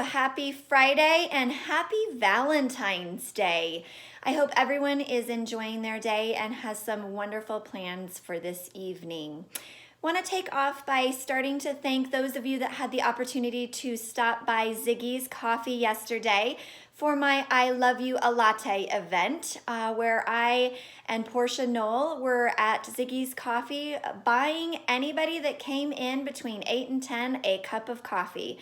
happy Friday and happy Valentine's Day. I hope everyone is enjoying their day and has some wonderful plans for this evening. Want to take off by starting to thank those of you that had the opportunity to stop by Ziggy's Coffee yesterday for my I Love You a Latte event, where I and Portia Knoll were at Ziggy's Coffee buying anybody that came in between 8 and 10 a cup of coffee.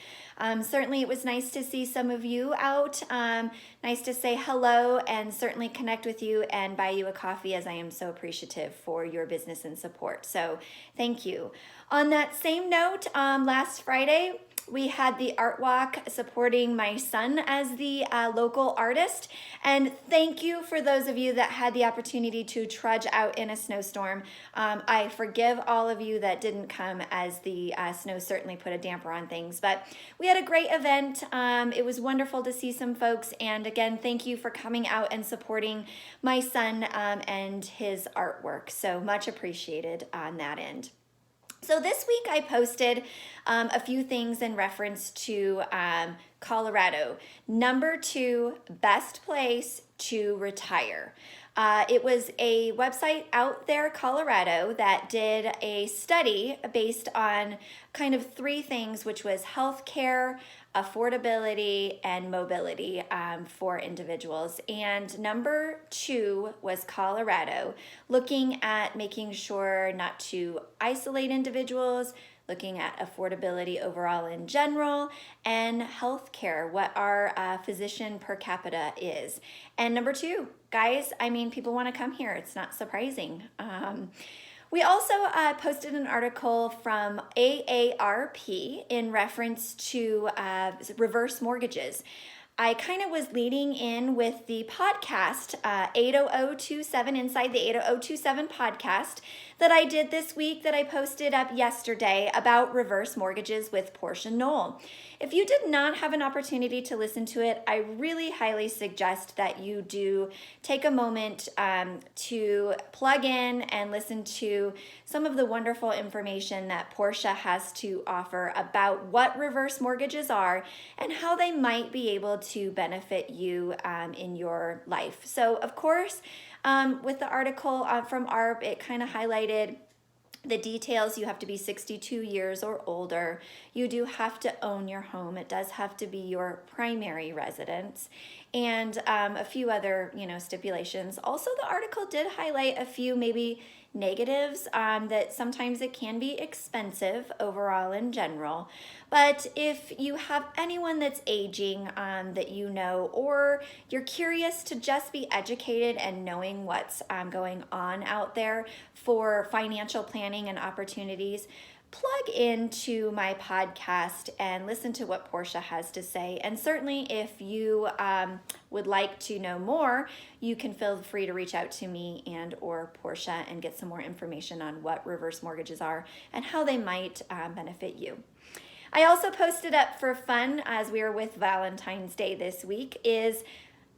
Certainly it was nice to see some of you out, nice to say hello and certainly connect with you and buy you a coffee, as I am so appreciative for your business and support. So thank you. On that same note, last Friday, we had the art walk supporting my son as the local artist. And thank you for those of you that had the opportunity to trudge out in a snowstorm. I forgive all of you that didn't come, as the snow certainly put a damper on things. But we had a great event. It was wonderful to see some folks. And again, thank you for coming out and supporting my son and his artwork. So much appreciated on that end. So this week I posted a few things in reference to Colorado. Number 2, best place to retire. It was a website out there, Colorado, that did a study based on kind of 3 things, which was healthcare, affordability, and mobility for individuals. And number 2 was Colorado, looking at making sure not to isolate individuals, looking at affordability overall in general, and healthcare, what our physician per capita is. And number 2, guys, I mean, people want to come here. It's not surprising. We also posted an article from AARP in reference to reverse mortgages. I kind of was leading in with the podcast, 80027, Inside the 80027 podcast, that I did this week, that I posted up yesterday about reverse mortgages with Portia Knoll. If you did not have an opportunity to listen to it, I really highly suggest that you do take a moment to plug in and listen to some of the wonderful information that Portia has to offer about what reverse mortgages are and how they might be able to benefit you in your life. So, of course, with the article from ARP, it kind of highlighted the details. You have to be 62 years or older. You do have to own your home. It does have to be your primary residence, and a few other, stipulations. Also, the article did highlight a few maybe negatives, that sometimes it can be expensive overall in general. But if you have anyone that's aging that you know, or you're curious to just be educated and knowing what's going on out there for financial planning and opportunities, plug into my podcast and listen to what Portia has to say. And certainly if you would like to know more, you can feel free to reach out to me and or Portia and get some more information on what reverse mortgages are and how they might benefit you. I also posted up for fun, as we are with Valentine's Day this week, is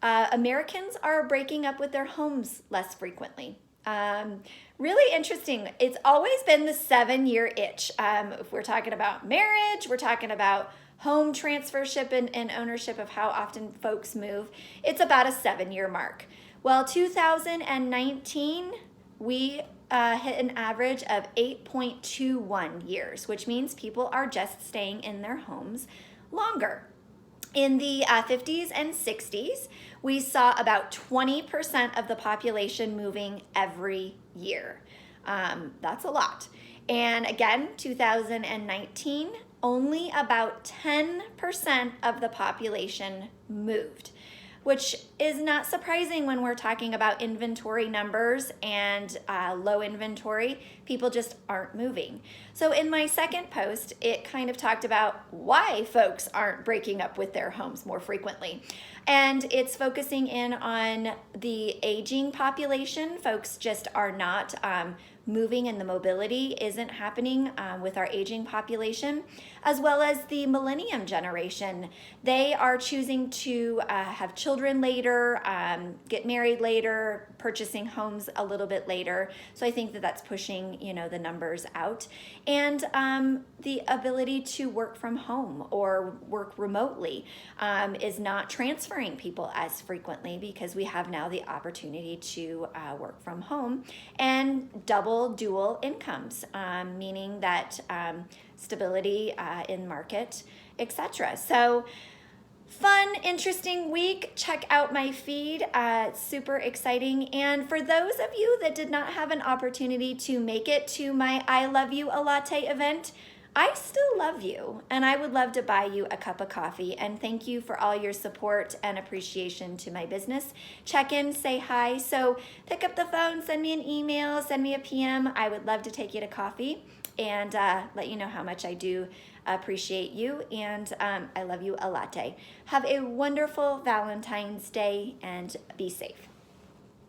Americans are breaking up with their homes less frequently. Really interesting. It's always been the 7-year itch. If we're talking about marriage, we're talking about home transfership and ownership of how often folks move. It's about a 7-year mark. Well, 2019, we hit an average of 8.21 years, which means people are just staying in their homes longer. In the 50s and 60s, we saw about 20% of the population moving every year. That's a lot. And again, 2019, only about 10% of the population moved, which is not surprising when we're talking about inventory numbers and low inventory. People just aren't moving. So in my second post, it kind of talked about why folks aren't breaking up with their homes more frequently. And it's focusing in on the aging population. Folks just are not moving and the mobility isn't happening with our aging population, as well as the millennium generation. They are choosing to have children later, get married later, purchasing homes a little bit later. So I think that that's pushing, the numbers out. And the ability to work from home or work remotely is not transferring people as frequently, because we have now the opportunity to work from home and dual incomes, meaning that stability in market, etc. So fun, interesting week. Check out my feed. Super exciting. And for those of you that did not have an opportunity to make it to my I Love You a Latte event, I still love you, and I would love to buy you a cup of coffee. And thank you for all your support and appreciation to my business. Check in, say hi. So pick up the phone, send me an email, send me a PM. I would love to take you to coffee and let you know how much I do appreciate you, and I love you a latte. Have a wonderful Valentine's Day and be safe.